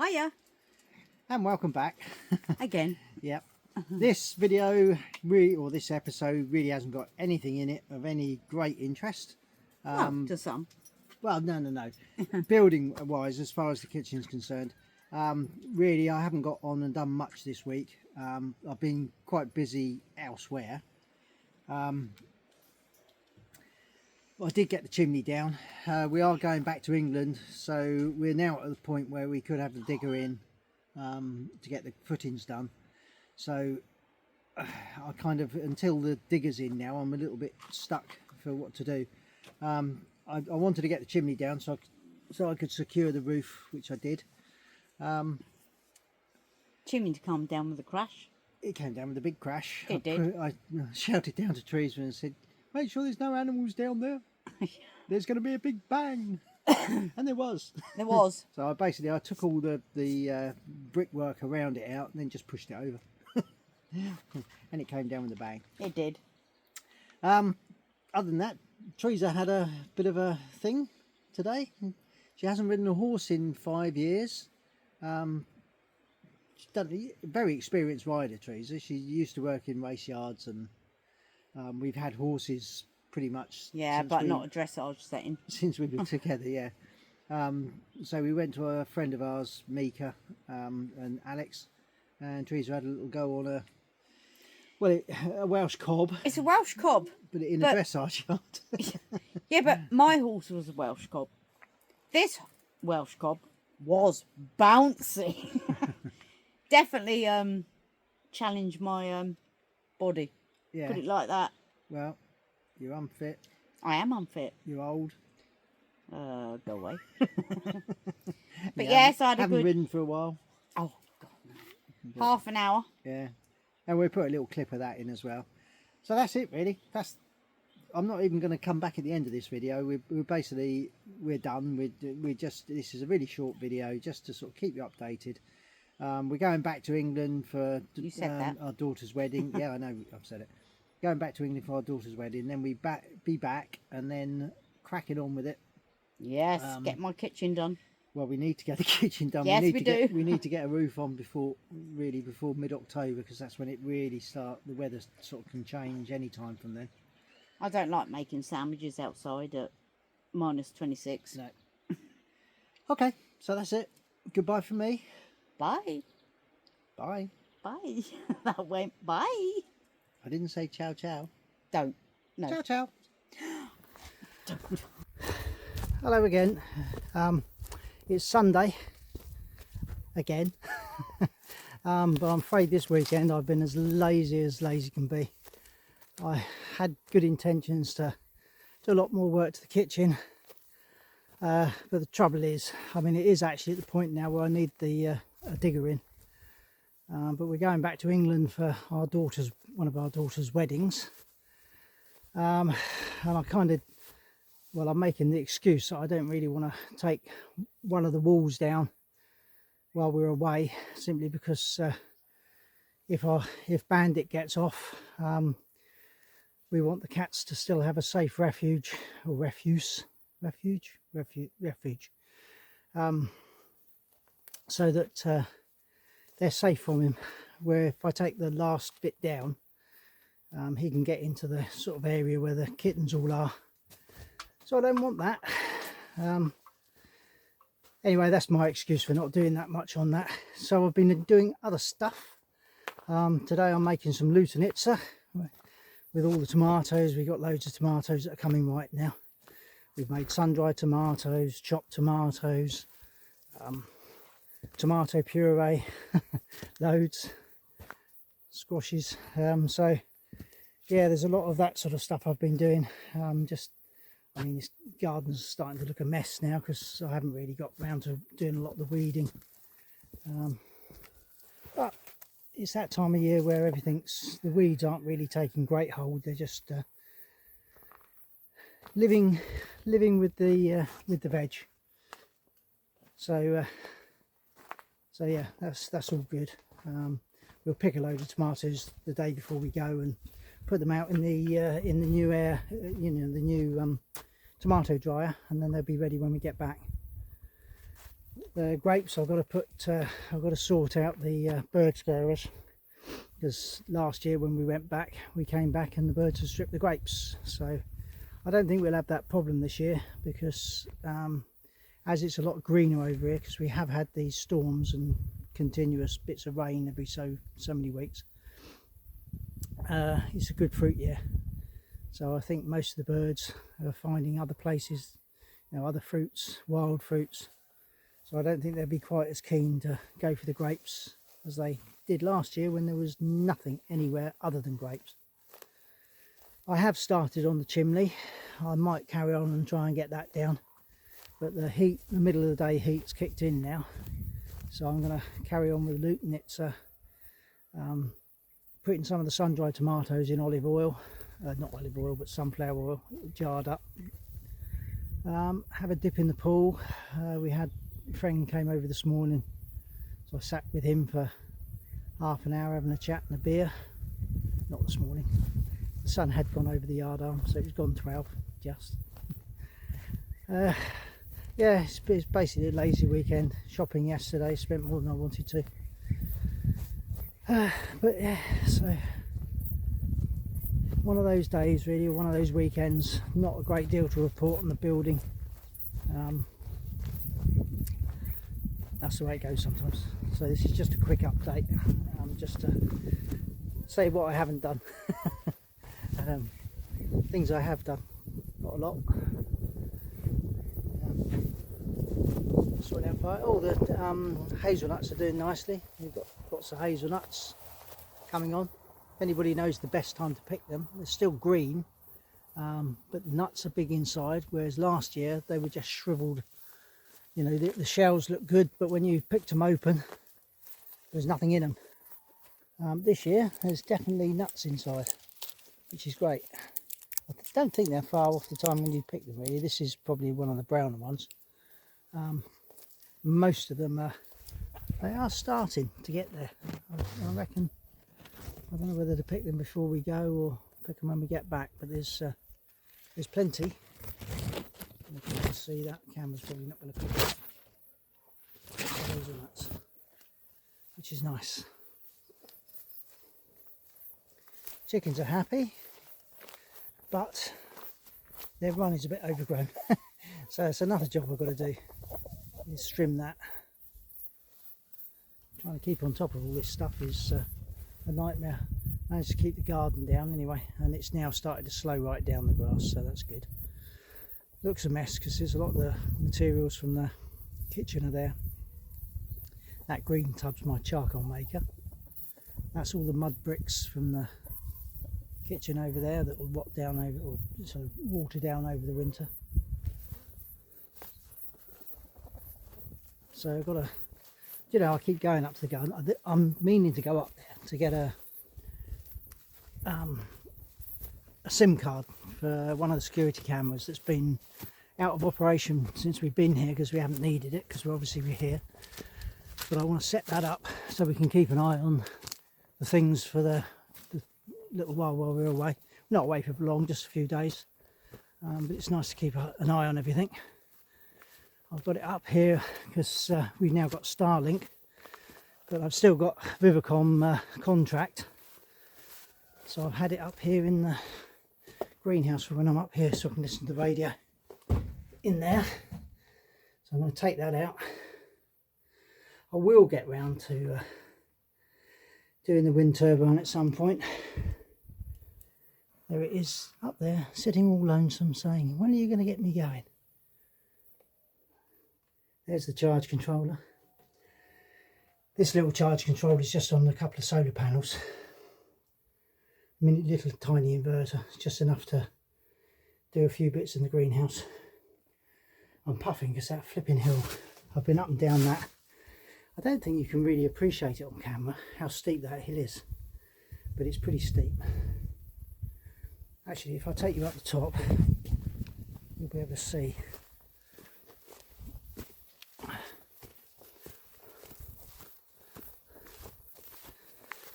Hiya. And welcome back. Again. Yep. This video really, or this episode really hasn't got anything in it of any great interest. Well, to some. Well, no. Building wise, as far as the kitchen's concerned, really I haven't got on and done much this week. I've been quite busy elsewhere. I did get the chimney down. We are going back to England, so we're now at the point where we could have the digger in to get the footings done. So I kind of, until the digger's in now, I'm a little bit stuck for what to do. I wanted to get the chimney down so I could secure the roof, which I did. Chimney to come down with a crash. It came down with a big crash. It did. I shouted down to Teresa and said, make sure there's no animals down there. There's going to be a big bang. And there was. There was. So I took all the brickwork around it out and then just pushed it over. And it came down with a bang. It did. Other than that, Teresa had a bit of a thing today. She hasn't ridden a horse in 5 years. She's done a very experienced rider, Teresa. She used to work in race yards, and we've had horses pretty much. Yeah, but not a dressage setting. Since we've been together, yeah. So we went to a friend of ours, Mika, and Alex, and Teresa had a little go on a Welsh cob. It's a Welsh cob. But in a dressage yard. Yeah, but my horse was a Welsh cob. This Welsh cob was bouncy. Definitely challenged my body. Yeah. Put it like that. Well, you're unfit. I am unfit. You're old. Go away. But yes, I haven't ridden for a while. Oh, God, no. Half an hour. Yeah. And we'll put a little clip of that in as well. So that's it, really. I'm not even going to come back at the end of this video. We're done. This is a really short video just to sort of keep you updated. We're going back to England for our daughter's wedding. Yeah, I know I've said it. Going back to England for our daughter's wedding. Then we be back and then cracking on with it. Yes, get my kitchen done. Well, we need to get the kitchen done. Yes, we do. We need to get a roof on before mid-October, because that's when it really starts. The weather sort of can change any time from then. I don't like making sandwiches outside at -26. No. Okay, so that's it. Goodbye from me. Bye. Bye. Bye. That went bye. I didn't say ciao ciao. Don't. No. Ciao ciao. Hello again. It's Sunday again. But I'm afraid this weekend I've been as lazy can be. I had good intentions to do a lot more work to the kitchen, but the trouble is, I mean, it is actually at the point now where I need the a digger in. But we're going back to England for one of our daughter's weddings, and I kind of, well, I'm making the excuse that I don't really want to take one of the walls down while we're away, simply because if Bandit gets off, we want the cats to still have a safe refuge, or refuge, so that they're safe from him. Where if I take the last bit down, he can get into the sort of area where the kittens all are. So I don't want that. Anyway, that's my excuse for not doing that much on that. So I've been doing other stuff. Today I'm making some lutenitsa with all the tomatoes. We've got loads of tomatoes that are coming right now. We've made sun-dried tomatoes, chopped tomatoes, tomato puree, loads, squashes. So yeah, there's a lot of that sort of stuff I've been doing. I mean, this garden's starting to look a mess now because I haven't really got round to doing a lot of the weeding. But it's that time of year where the weeds aren't really taking great hold. They're just living with the veg. So yeah, that's all good. We'll pick a load of tomatoes the day before we go and put them out in the new air, the new tomato dryer, and then they'll be ready when we get back. The grapes, I've got to sort out the bird scarers, because last year when we came back and the birds had stripped the grapes. So I don't think we'll have that problem this year, because as it's a lot greener over here, because we have had these storms and continuous bits of rain every so many weeks. It's a good fruit year, so I think most of the birds are finding other places, other fruits, wild fruits. So I don't think they'll be quite as keen to go for the grapes as they did last year, when there was nothing anywhere other than grapes. I have started on the chimney. I might carry on and try and get that down, but the heat, the middle of the day heat's kicked in now, so I'm going to carry on with Luke Nitzer, putting some of the sun-dried tomatoes in olive oil, not olive oil but sunflower oil, jarred up. Have a dip in the pool. We had a friend came over this morning, so I sat with him for half an hour having a chat and a beer. Not this morning, the sun had gone over the yard arm, so it was gone 12 just. Yeah, it's basically a lazy weekend. Shopping yesterday, spent more than I wanted to. But yeah, so one of those days really, one of those weekends. Not a great deal to report on the building. That's the way it goes sometimes. So this is just a quick update, just to say what I haven't done. Things I have done, not a lot. Sorting out fire. Oh, the hazelnuts are doing nicely. We've got lots of hazelnuts coming on. If anybody knows the best time to pick them, they're still green, but the nuts are big inside, whereas last year they were just shriveled. The shells look good, but when you picked them open, there's nothing in them. This year there's definitely nuts inside, which is great. I don't think they're far off the time when you pick them really. This is probably one of the browner ones. Most of them they are starting to get there. I reckon. I don't know whether to pick them before we go or pick them when we get back, but there's plenty. You can see that camera's probably not going to pick up hazelnuts, which is nice. Chickens are happy, but their run is a bit overgrown. So it's another job I've got to do, is trim that. Trying to keep on top of all this stuff is a nightmare. Managed to keep the garden down anyway, and it's now started to slow right down the grass, so that's good. Looks a mess because there's a lot of the materials from the kitchen are there. That green tub's my charcoal maker. That's all the mud bricks from the kitchen over there that will rot down over, or sort of water down over the winter. So I've got to, I keep going up to the garden. I'm meaning to go up there to get a SIM card for one of the security cameras that's been out of operation since we've been here, because we haven't needed it, because we're here. But I want to set that up so we can keep an eye on the things for the little while we're away. Not away for long, just a few days, but it's nice to keep an eye on everything. I've got it up here because we've now got Starlink, but I've still got Viva contract, so I've had it up here in the greenhouse for when I'm up here, so I can listen to the radio in there. So I'm going to take that out. I will get round to doing the wind turbine at some point. There it is up there, sitting all lonesome, saying, when are you going to get me going? There's the charge controller. This little charge controller is just on a couple of solar panels. Little tiny inverter, it's just enough to do a few bits in the greenhouse. I'm puffing because that flipping hill, I've been up and down that. I don't think you can really appreciate it on camera how steep that hill is, but it's pretty steep. Actually, if I take you up the top, you'll be able to see.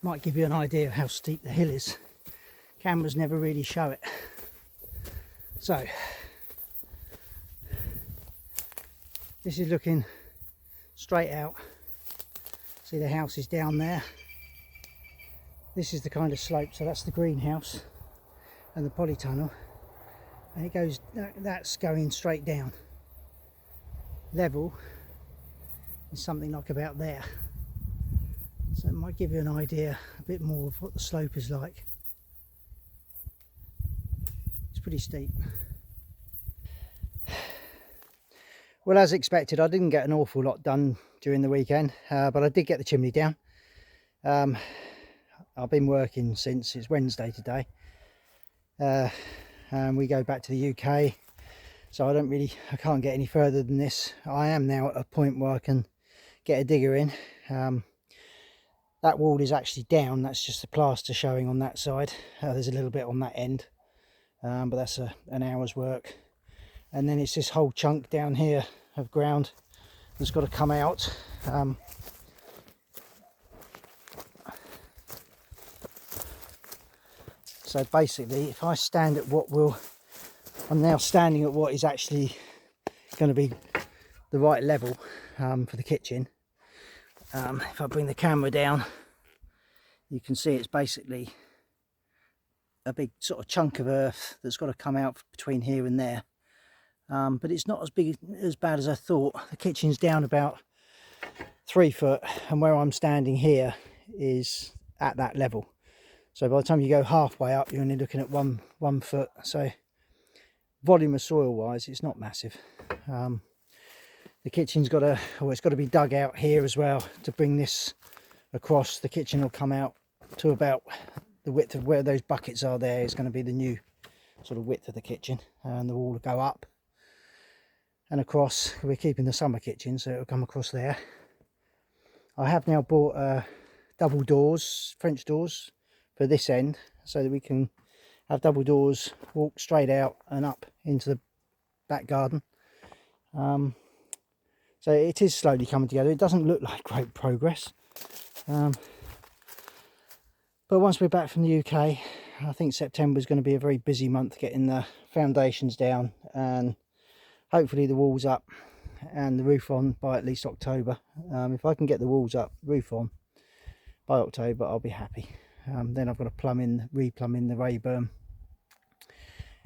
Might give you an idea of how steep the hill is. Cameras never really show it. So this is looking straight out. See, the house is down there. This is the kind of slope, so that's the greenhouse and the polytunnel, and it goes, that's going straight down. Level is something like about there, so it might give you an idea a bit more of what the slope is like. It's pretty steep. Well, as expected, I didn't get an awful lot done during the weekend, but I did get the chimney down. I've been working since, it's Wednesday today, and we go back to the UK, so I can't get any further than this. I am now at a point where I can get a digger in. That wall is actually down, that's just the plaster showing on that side. There's a little bit on that end, but that's an hour's work. And then it's this whole chunk down here of ground that's got to come out. So basically, if I stand at I'm now standing at what is actually going to be the right level for the kitchen. If I bring the camera down, you can see it's basically a big sort of chunk of earth that's got to come out between here and there. But it's not as bad as I thought. The kitchen's down about 3 foot, and where I'm standing here is at that level. So by the time you go halfway up, you're only looking at one foot. So volume of soil wise, it's not massive. The kitchen's it's got to be dug out here as well to bring this across. The kitchen will come out to about the width of where those buckets are. There is going to be the new sort of width of the kitchen, and the wall will go up and across. We're keeping the summer kitchen, so it'll come across there. I have now bought double doors, French doors, for this end, so that we can have double doors, walk straight out and up into the back garden. So it is slowly coming together. It doesn't look like great progress, but once we're back from the UK, I think September is going to be a very busy month getting the foundations down and hopefully the walls up and the roof on by at least October. If I can get the walls up, roof on by October, I'll be happy. Then I've got to re-plumb in the Rayburn,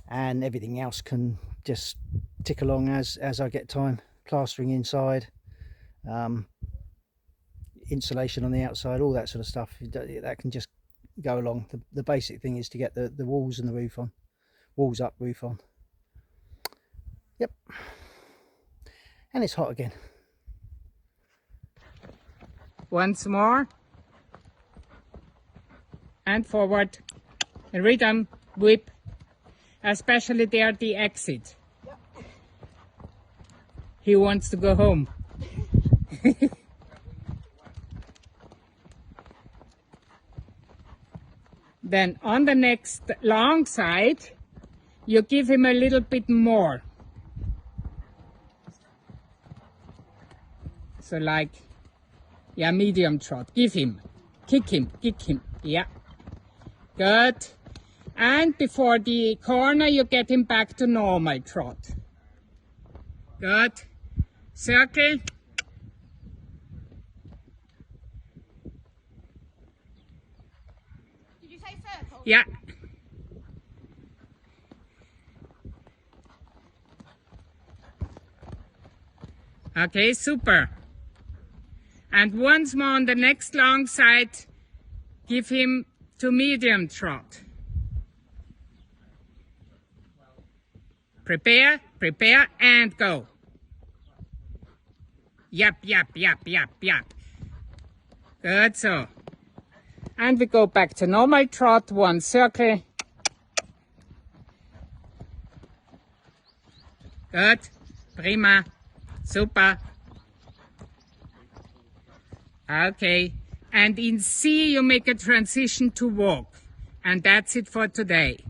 and everything else can just tick along as I get time. Plastering inside, insulation on the outside, all that sort of stuff, that can just go along. The basic thing is to get the walls and the roof on. Walls up, roof on. Yep. And it's hot again. Once more. And forward. Rhythm, whip. Especially there at the exit. Yep. He wants to go home. Then on the next long side, you give him a little bit more. So like, yeah, medium trot. Give him, kick him, yeah. Good. And before the corner, you get him back to normal trot. Good. Circle. Did you say circle? Yeah. Okay, super. And once more on the next long side, give him to medium trot. Prepare, and go. Yep. Good, so. And we go back to normal trot, one circle. Good, prima, super. Okay, and in C you make a transition to walk. And that's it for today.